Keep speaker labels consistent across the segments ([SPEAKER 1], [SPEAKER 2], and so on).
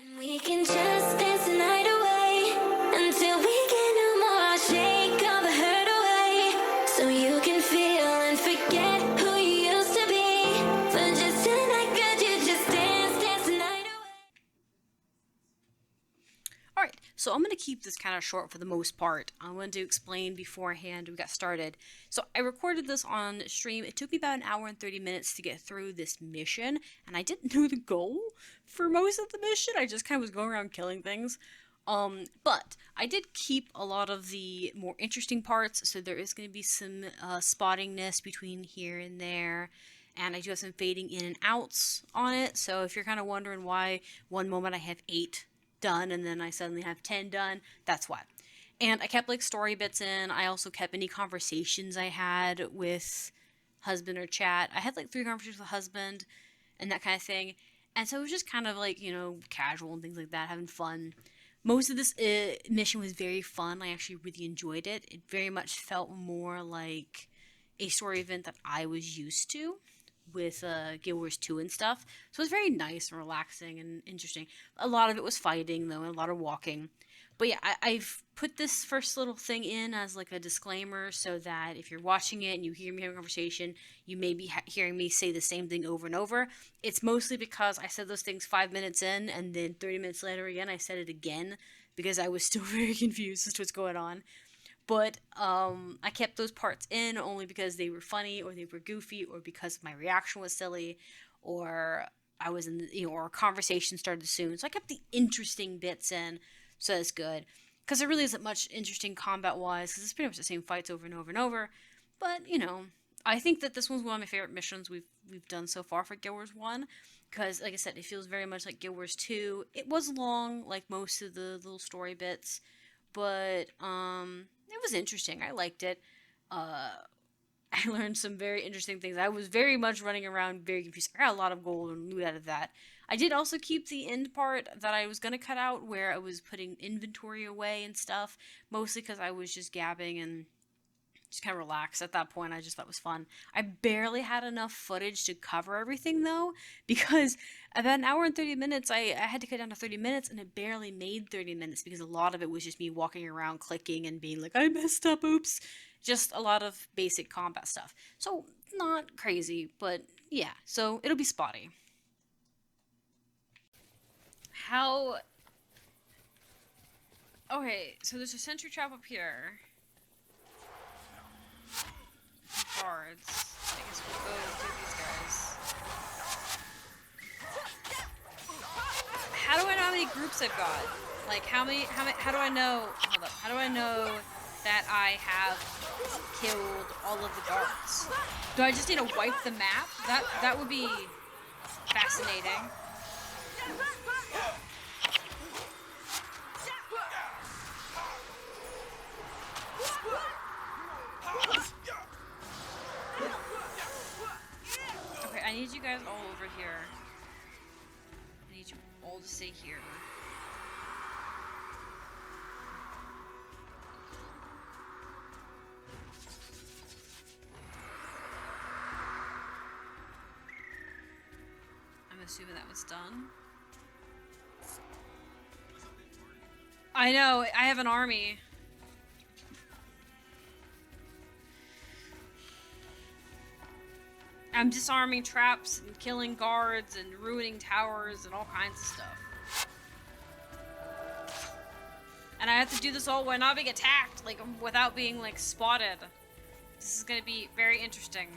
[SPEAKER 1] And we can just dance the night away until we get no more. Shake all the hurt away so you can feel and forget who you used to be. For just tonight, could you just dance the night away?
[SPEAKER 2] Alright, so I'm going to keep this kind of short for the most part. I wanted to explain beforehand we got started. So I recorded this on stream. It took me about an hour and 30 minutes to get through this mission, and I didn't know the goal for most of the mission. I just kind of was going around killing things. But I did keep a lot of the more interesting parts, so there is going to be some spottingness between here and there. And I do have some fading in and outs on it, so if you're kind of wondering why one moment I have 8 done and then I suddenly have 10 done, that's why. And I kept like story bits in. I also kept any conversations I had with husband or chat. I had like 3 conversations with husband and that kind of thing. And so it was just kind of like, you know, casual and things like that, having fun. Most of this mission was very fun. I actually really enjoyed it. It very much felt more like a story event that I was used to with Guild Wars 2 and stuff. So it was very nice and relaxing and interesting. A lot of it was fighting, though, and a lot of walking. But yeah, I've put this first little thing in as like a disclaimer so that if you're watching it and you hear me having a conversation, you may be hearing me say the same thing over and over. It's mostly because I said those things 5 minutes in, and then 30 minutes later again, I said it again because I was still very confused as to what's going on. But I kept those parts in only because they were funny or they were goofy or because my reaction was silly or I was in, or a conversation started soon. So I kept the interesting bits in, so that's good. Because there really isn't much interesting combat-wise, because it's pretty much the same fights over and over and over. But, I think that this one's one of my favorite missions we've done so far for Guild Wars 1. Because, like I said, it feels very much like Guild Wars 2. It was long, like most of the little story bits. But, it was interesting. I liked it. I learned some very interesting things. I was very much running around very confused. I got a lot of gold and loot out of that. I did also keep the end part that I was going to cut out where I was putting inventory away and stuff. Mostly because I was just gabbing and just kind of relaxed at that point. I just thought it was fun. I barely had enough footage to cover everything though, because about an hour and 30 minutes, I had to cut down to 30 minutes and it barely made 30 minutes because a lot of it was just me walking around clicking and being like, I messed up, oops. Just a lot of basic combat stuff. So, not crazy, but yeah, so it'll be spotty. How... Okay, so there's a sentry trap up here. Guards. I guess we'll go do these guys. How do I know how many groups I've got? Like, how do I know, hold up, how do I know that I have killed all of the guards? Do I just need to wipe the map? That would be fascinating. Okay, I need you guys all over here. I need you all to stay here. I'm assuming that was done. I know, I have an army. I'm disarming traps and killing guards and ruining towers and all kinds of stuff. And I have to do this all while not being attacked, like, without being, like, spotted. This is gonna be very interesting.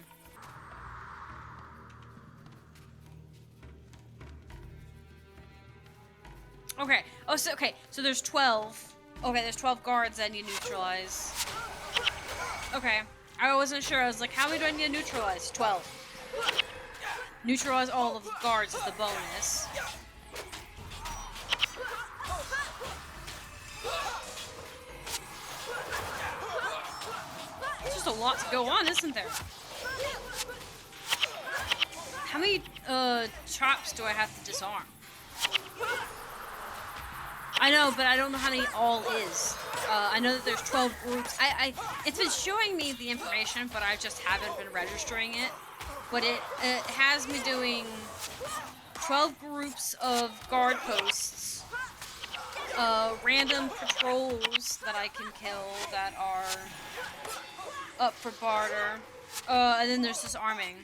[SPEAKER 2] Okay. Oh, so there's 12. Okay, there's 12 guards that I need to neutralize. Okay. I wasn't sure. I was like, how many do I need to neutralize? 12. Neutralize all of the guards is the bonus. There's just a lot to go on, isn't there? How many traps do I have to disarm? I know, but I don't know how many all is. I know that there's 12 groups. It's been showing me the information, but I just haven't been registering it. But it has me doing 12 groups of guard posts, random patrols that I can kill that are up for barter, and then there's this arming.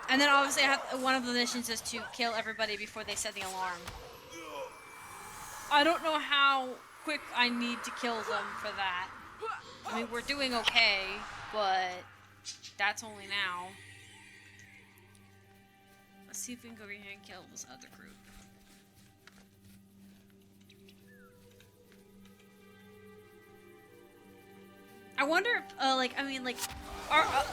[SPEAKER 2] And then obviously one of the missions is to kill everybody before they set the alarm. I don't know how quick I need to kill them for that. I mean, we're doing okay, but that's only now. Let's see if we can go over here and kill this other group. I wonder if,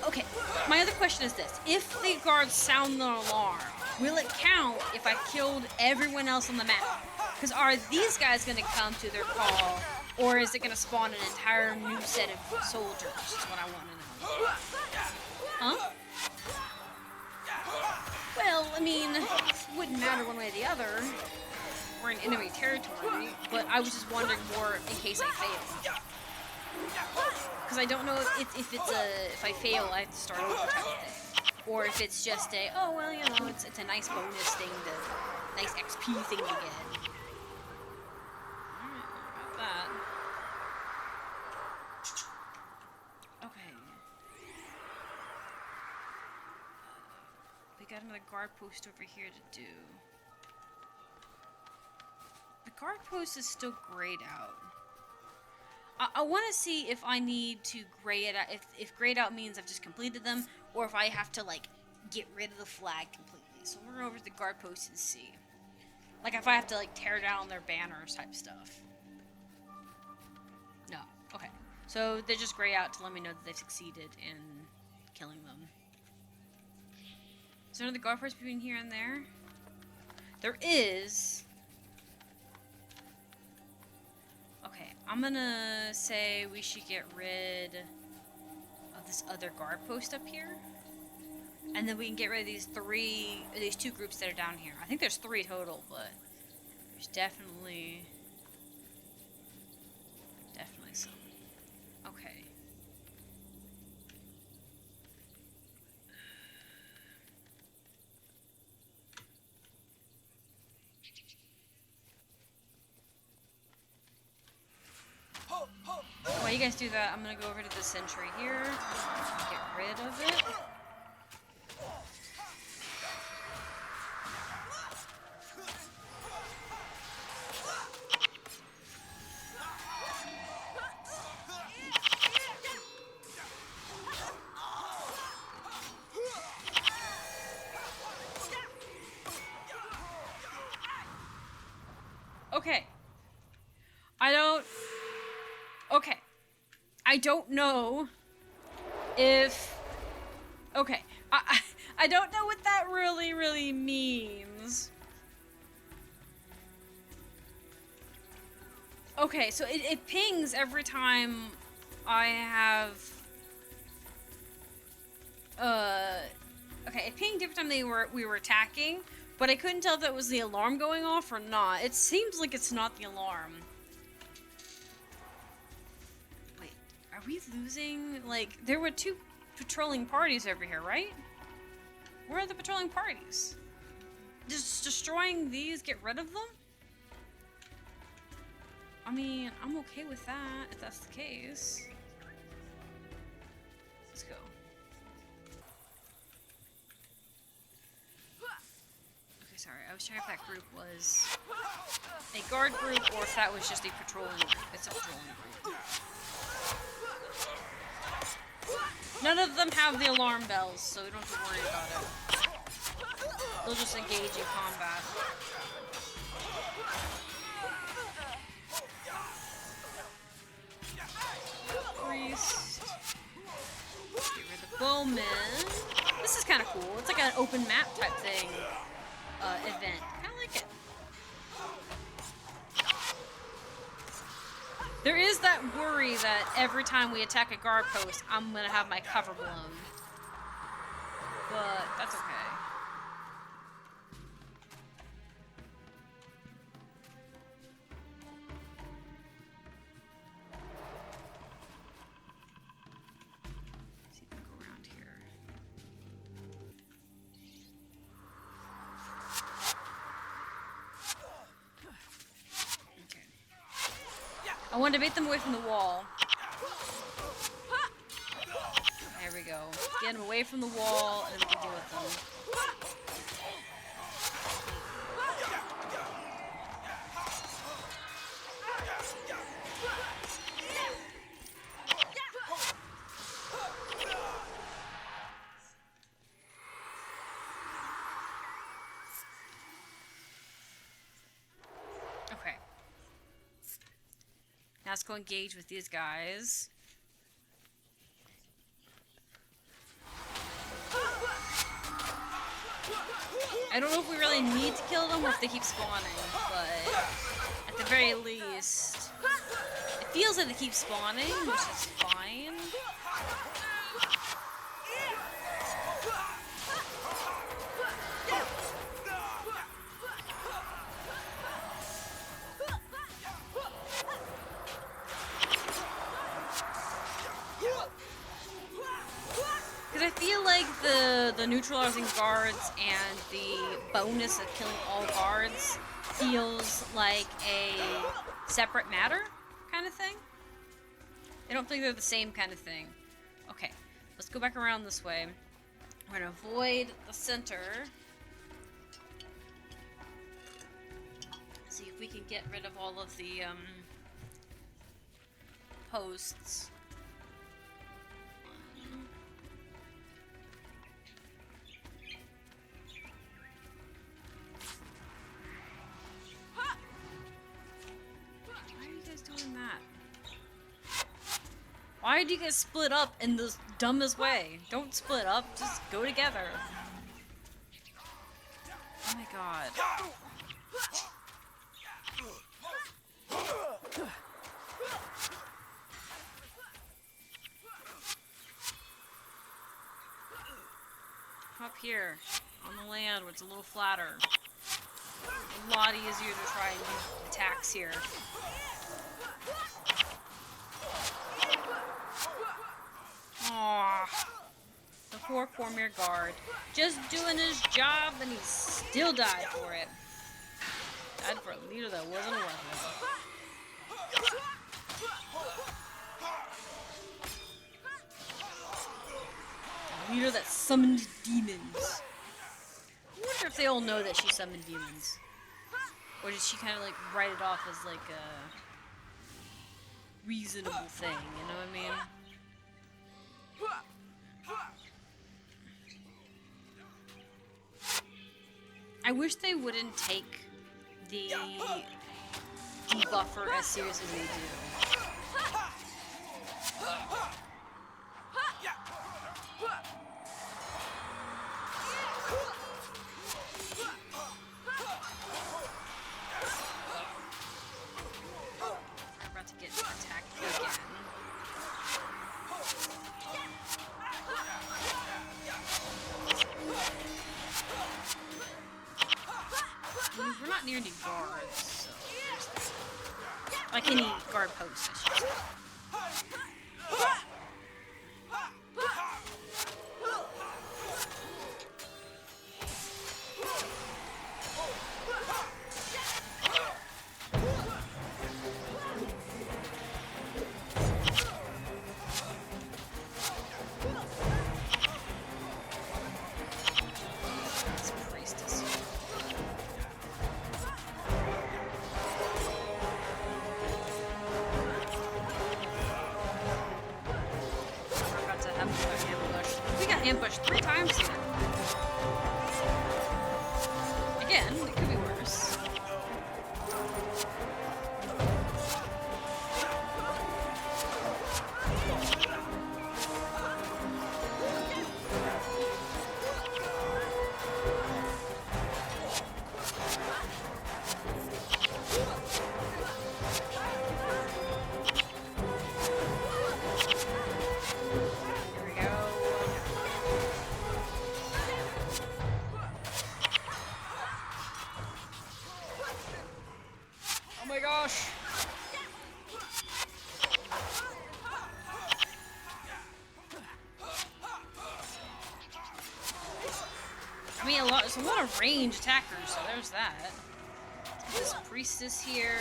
[SPEAKER 2] okay, my other question is this. If the guards sound the alarm, will it count if I killed everyone else on the map? Because are these guys going to come to their call, or is it going to spawn an entire new set of soldiers, is what I want to know. Huh? Well, I mean, it wouldn't matter one way or the other. We're in enemy territory, but I was just wondering more in case I fail. Because I don't know if I fail, I have to start over type of thing. Or if it's just oh, well, you know, it's a nice bonus thing, nice XP thing to get. Alright, about that. Okay. We got another guard post over here to do. The guard post is still grayed out. I want to see if I need to gray it out, if grayed out means I've just completed them, or if I have to, like, get rid of the flag completely. So we're going over to the guard post and see. Like, if I have to, like, tear down their banners type stuff. No. Okay. So they just gray out to let me know that they've succeeded in killing them. Is there another guard post between here and there? There is. Okay, I'm gonna say we should get rid of this other guard post up here. And then we can get rid of these two groups that are down here. I think there's 3 total, but there's definitely some. Okay. While you guys do that, I'm gonna go over to the sentry here, get rid of it. Okay. I don't know if... Okay. I don't know what that really means. Okay, so it pings every time I have... Okay, it pinged every time we were attacking, but I couldn't tell if that was the alarm going off or not. It seems like it's not the alarm. Wait, are we losing? Like, there were 2 patrolling parties over here, right? Where are the patrolling parties? Just destroying these, get rid of them? I mean, I'm okay with that, if that's the case. Let's go. Okay, sorry, I was checking if that group was a guard group or if that was just a patrolling group. It's a patrolling group. None of them have the alarm bells, so we don't have to worry about it. They'll just engage in combat. Priest. Get rid of the bowman. This is kind of cool. It's like an open map type thing. Event. I kind of like it. There is that worry that every time we attack a guard post, I'm gonna have my cover blown. But that's okay. See if I can go around here. I want to bait them away from the wall. There we go. Get them away from the wall, and then we can deal with them. Okay. Now let's go engage with these guys. I don't know if we really need to kill them or if they keep spawning, but at the very least, it feels like they keep spawning, which is fine. Because I feel like the neutralizing guards and the bonus of killing all guards feels like a separate matter kind of thing. I don't think they're the same kind of thing. Okay, let's go back around this way. We're gonna avoid the center. See if we can get rid of all of the posts. Why do you guys split up in the dumbest way? Don't split up, just go together. Oh my god. Up here, on the land where it's a little flatter. A lot easier to try and do attacks here. Aww. The poor Cormier guard. Just doing his job and he still died for it. Died for a leader that wasn't worth it. A leader that summoned demons. I wonder if they all know that she summoned demons. Or did she kind of like write it off as like a reasonable thing, you know what I mean? I wish they wouldn't take the debuffer as serious as they do. We're about to get attacked again. We're not near any guards, so there's that. Like any guard post, I should say. Ambushed 3 times here. Again, it could be worse. There's a lot of range attackers, so there's that. This priestess here.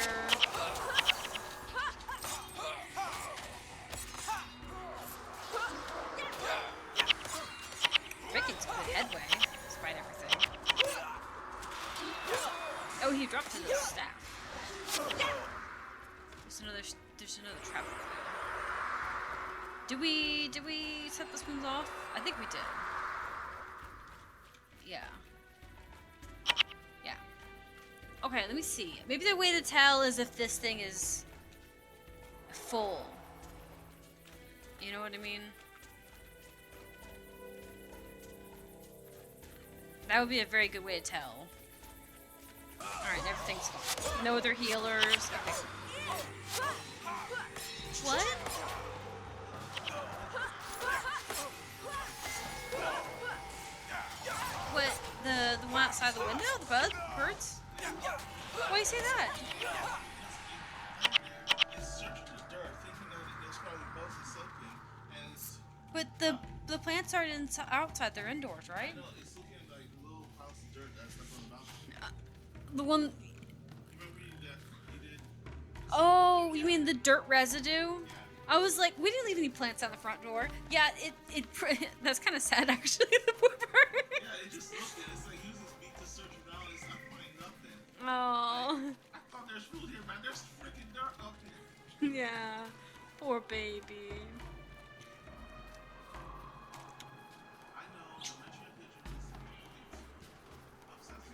[SPEAKER 2] dead way, despite everything. Oh, he dropped his staff. There's another trap over there. Did we set this one off? I think we did. Yeah. Yeah. Okay, let me see. Maybe the way to tell is if this thing is full. You know what I mean? That would be a very good way to tell. Alright, everything's fine. No other healers. Okay. What? What? The one outside the window? The birds? Why do you say that? But the plants aren't outside, they're indoors, right? The one... Oh, you mean the dirt residue? I was like, we didn't leave any plants on the front door. Yeah, it that's kind of sad, actually, the poor bird.
[SPEAKER 3] Yeah, it just looks at it. It's like uses meat to search around. It's not finding nothing.
[SPEAKER 2] Oh.
[SPEAKER 3] Like, I thought there's food here, man. There's freaking dirt up here.
[SPEAKER 2] Yeah, poor baby.
[SPEAKER 3] I know. The mention of pigeon is obsessive.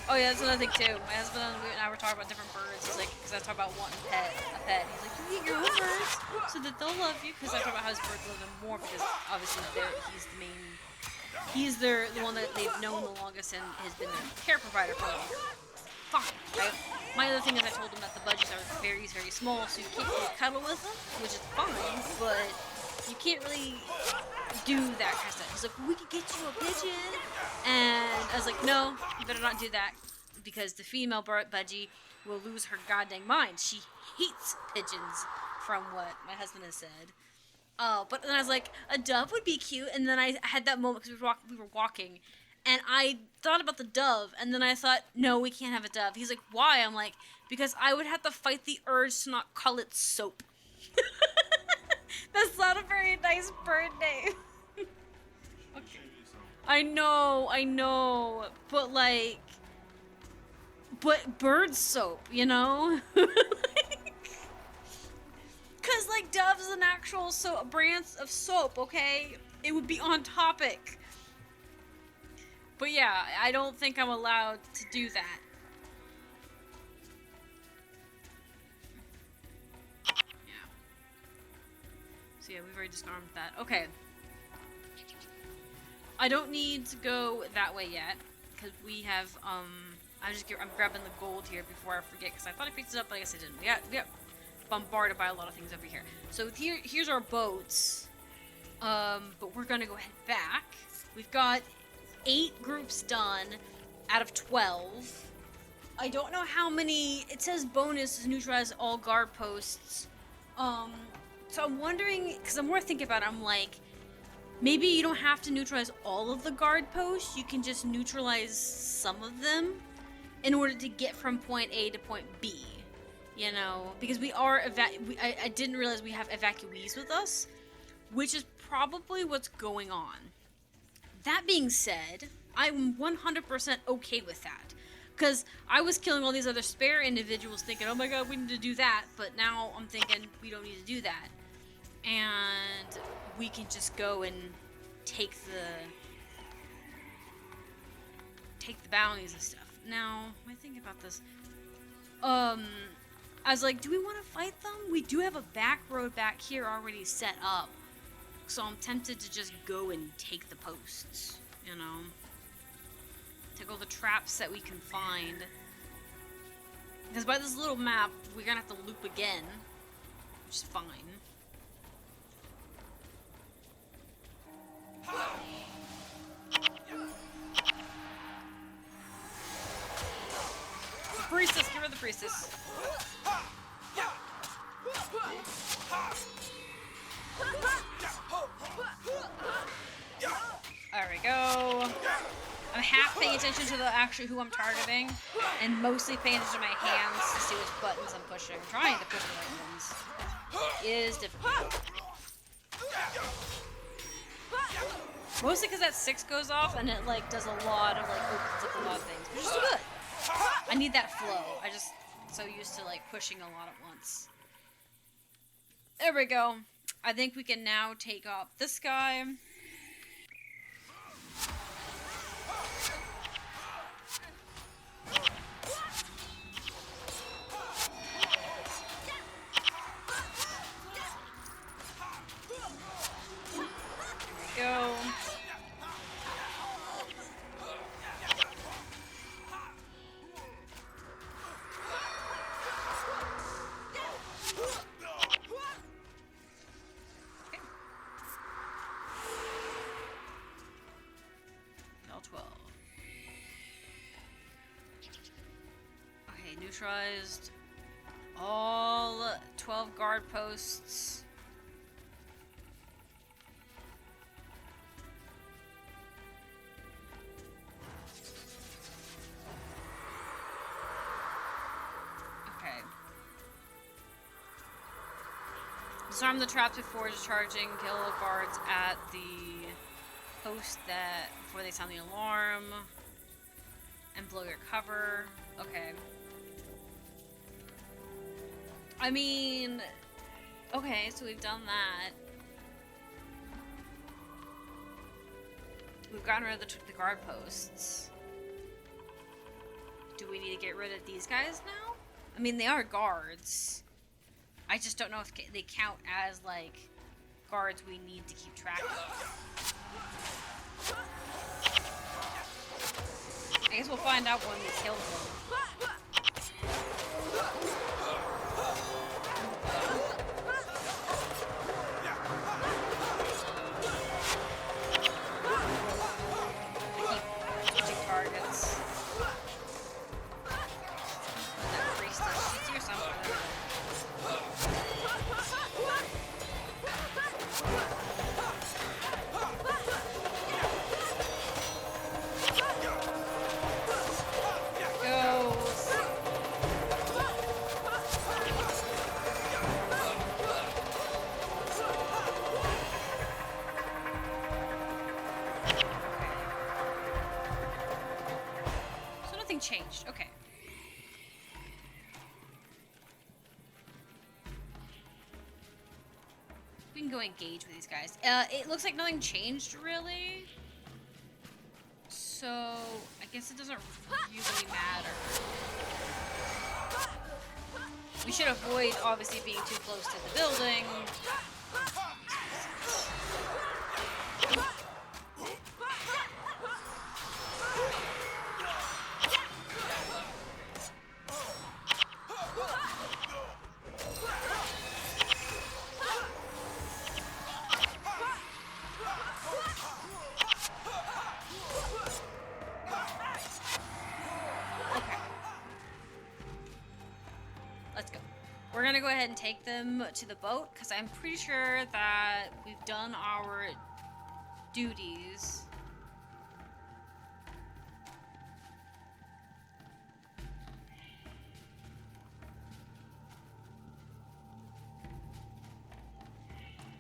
[SPEAKER 2] Oh yeah, that's another thing too. My husband and I were talking about different birds. He's like, because I talk about wanting a pet. He's like, you eat your own birds so that they'll love you. Because I talk about how his birds love him more because obviously he's the main, he's the one that they've known the longest and has been their care provider for them. Fine, right? My other thing is I told him that the budgies are very, very small, so you can't really cuddle with them, which is fine, but you can't really do that kind of stuff. He's like, we could get you a pigeon. And I was like, no, you better not do that. Because the female budgie will lose her goddamn mind. She hates pigeons, from what my husband has said. But then I was like, a dove would be cute. And then I had that moment because we were walking. And I thought about the dove. And then I thought, no, we can't have a dove. He's like, why? I'm like, because I would have to fight the urge to not call it soap. That's not a very nice bird name. Okay. I know. But like... But bird soap, you know? Because, like, Dove's an actual brand of soap, okay? It would be on topic. But yeah, I don't think I'm allowed to do that. Yeah. So yeah, we've already disarmed that. Okay. I don't need to go that way yet. Because we have, I'm grabbing the gold here before I forget, because I thought I picked it up, but I guess I didn't. We got bombarded by a lot of things over here. So here's our boats, but we're gonna go head back. We've got 8 groups done out of 12. I don't know how many. It says bonus to neutralize all guard posts. So I'm wondering, because the more I think about it, I'm like, maybe you don't have to neutralize all of the guard posts. You can just neutralize some of them in order to get from point A to point B, you know, because we are I didn't realize we have evacuees with us, which is probably what's going on. That being said, I'm 100% okay with that, because I was killing all these other spare individuals thinking, oh my god, we need to do that, but now I'm thinking we don't need to do that, and we can just go and take the bounties and stuff. Now, when I think about this, I was like, do we want to fight them? We do have a back road back here already set up. So I'm tempted to just go and take the posts, you know? Take all the traps that we can find. Because by this little map, we're gonna have to loop again, which is fine. Priestess, get rid of the priestess. There we go. I'm half paying attention to who I'm targeting, and mostly paying attention to my hands to see which buttons I'm pushing. I'm trying to push the right ones. It is difficult. Mostly because that 6 goes off and it like does a lot of like opens up a lot of things, which is good. I need that flow. I just so used to like pushing a lot at once. There we go. I think we can now take up this guy. Go. Okay. All 12. Okay, neutralized all 12 guard posts. Disarm the traps before discharging. Kill guards at the post that before they sound the alarm. And blow your cover. Okay. I mean, okay, so we've done that. We've gotten rid of the guard posts. Do we need to get rid of these guys now? I mean, they are guards. I just don't know if they count as, like, guards we need to keep track of. I guess we'll find out when we kill them. I keep switching targets. That priest is or something. Changed. Okay. We can go engage with these guys. It looks like nothing changed really. So I guess it doesn't really matter. We should avoid obviously being too close to the building. We're gonna go ahead and take them to the boat because I'm pretty sure that we've done our duties.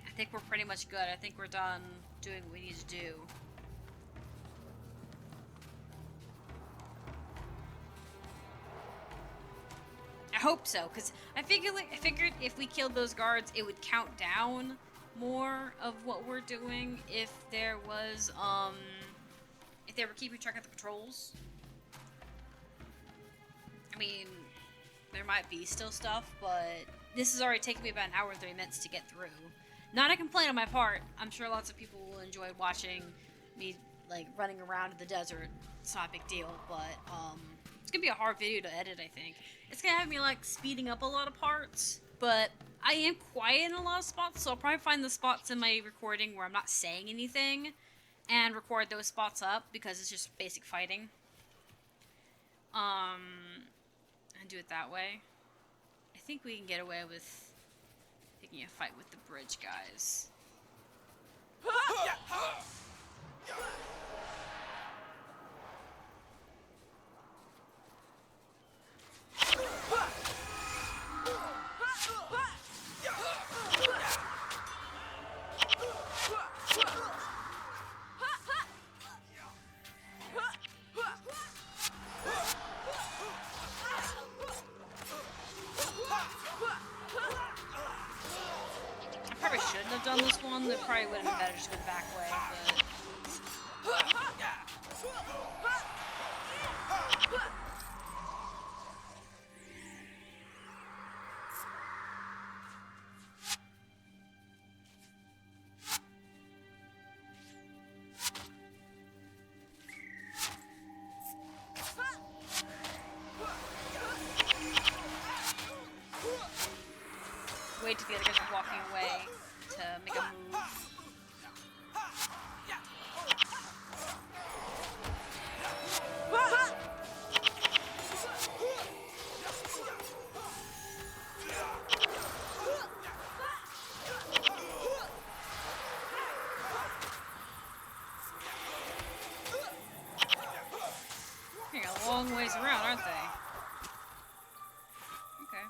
[SPEAKER 2] I think we're pretty much good. I think we're done doing what we need to do. I hope so, because I figured if we killed those guards, it would count down more of what we're doing if there was, if they were keeping track of the patrols. I mean, there might be still stuff, but this has already taken me about an hour and 30 minutes to get through. Not a complaint on my part. I'm sure lots of people will enjoy watching me, like, running around in the desert. It's not a big deal, but, it's gonna be a hard video to edit, I think. It's gonna have me, like, speeding up a lot of parts, but I am quiet in a lot of spots, so I'll probably find the spots in my recording where I'm not saying anything and record those spots up because it's just basic fighting. And do it that way. I think we can get away with taking a fight with the bridge guys. probably would have been better just go the back way, but... Wait till the other guys are walking away to make a move. They're a long ways around, aren't they? Okay.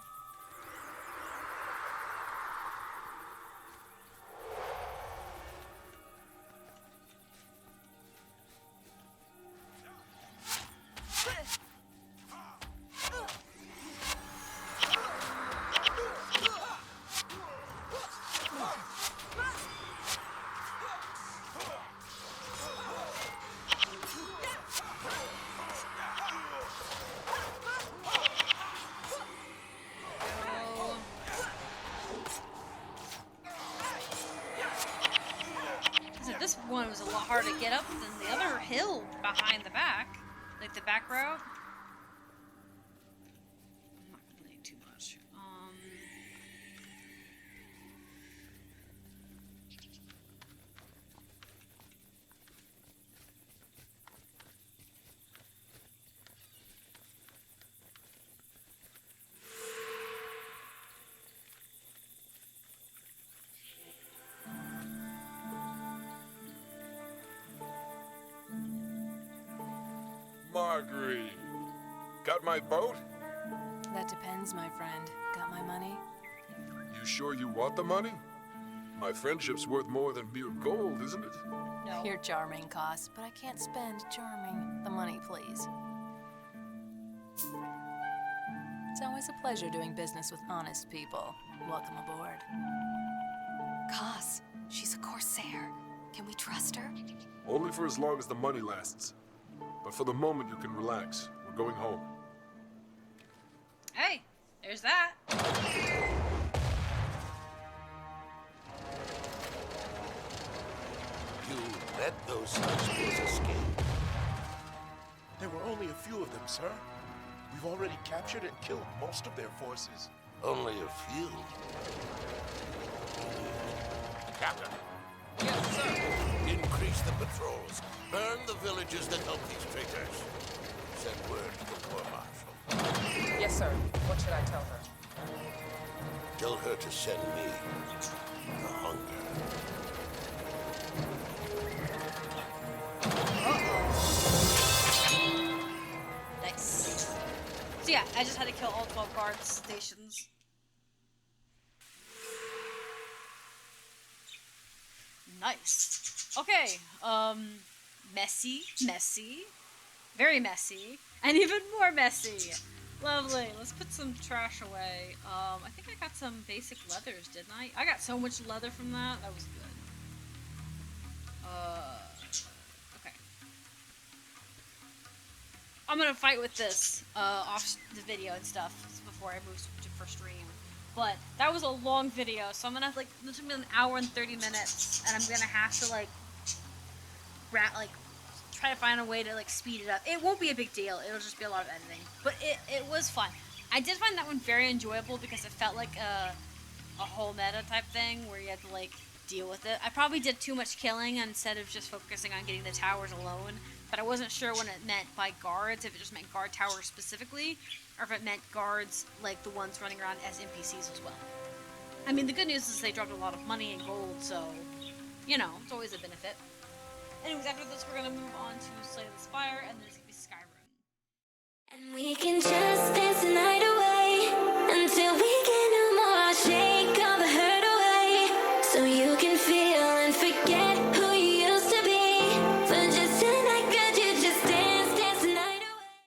[SPEAKER 2] This one was a lot harder to get up than the other hill behind the back. Like the back route. I'm not complaining too much.
[SPEAKER 4] Marguerite, got my boat?
[SPEAKER 5] That depends, my friend. Got my money?
[SPEAKER 4] You sure you want the money? My friendship's worth more than mere gold, isn't it?
[SPEAKER 2] No.
[SPEAKER 5] You're charming, Koss, but I can't spend charming. The money, please. It's always a pleasure doing business with honest people. Welcome aboard.
[SPEAKER 6] Koss, she's a Corsair. Can we trust her?
[SPEAKER 4] Only for as long as the money lasts. But for the moment, you can relax. We're going home.
[SPEAKER 2] Hey, there's that.
[SPEAKER 7] You let those hostages escape.
[SPEAKER 8] There were only a few of them, sir. We've already captured and killed most of their forces.
[SPEAKER 7] Only a few. Captain,
[SPEAKER 3] Yes, sir.
[SPEAKER 7] increase the patrols. Burn the villages that help these traitors. Send word to the War Marshal.
[SPEAKER 9] Yes, sir. What should I tell her?
[SPEAKER 7] Tell her to send me the hunger.
[SPEAKER 2] Nice. So yeah, I just had to kill all 12 guard stations. Nice. Okay, messy, very messy, and even more messy. Lovely. Let's put some trash away. I think I got some basic leathers, didn't I? I got so much leather from that. That was good. Okay. I'm gonna fight with this off the video and stuff before I move to for stream. But that was a long video, so I'm gonna have this took me an hour and 30 minutes, and I'm gonna have to try to find a way to speed it up. It won't be a big deal. It'll just be a lot of editing, but it was fun. I did find that one very enjoyable because it felt like a whole meta type thing where you had to deal with it. I probably did too much killing instead of just focusing on getting the towers alone, but I wasn't sure what it meant by guards, if it just meant guard towers specifically, or if it meant guards like the ones running around as NPCs as well. I mean, the good news is they dropped a lot of money and gold, so, it's always a benefit. Anyways, after this, we're going to move on to Slay the Spire, and then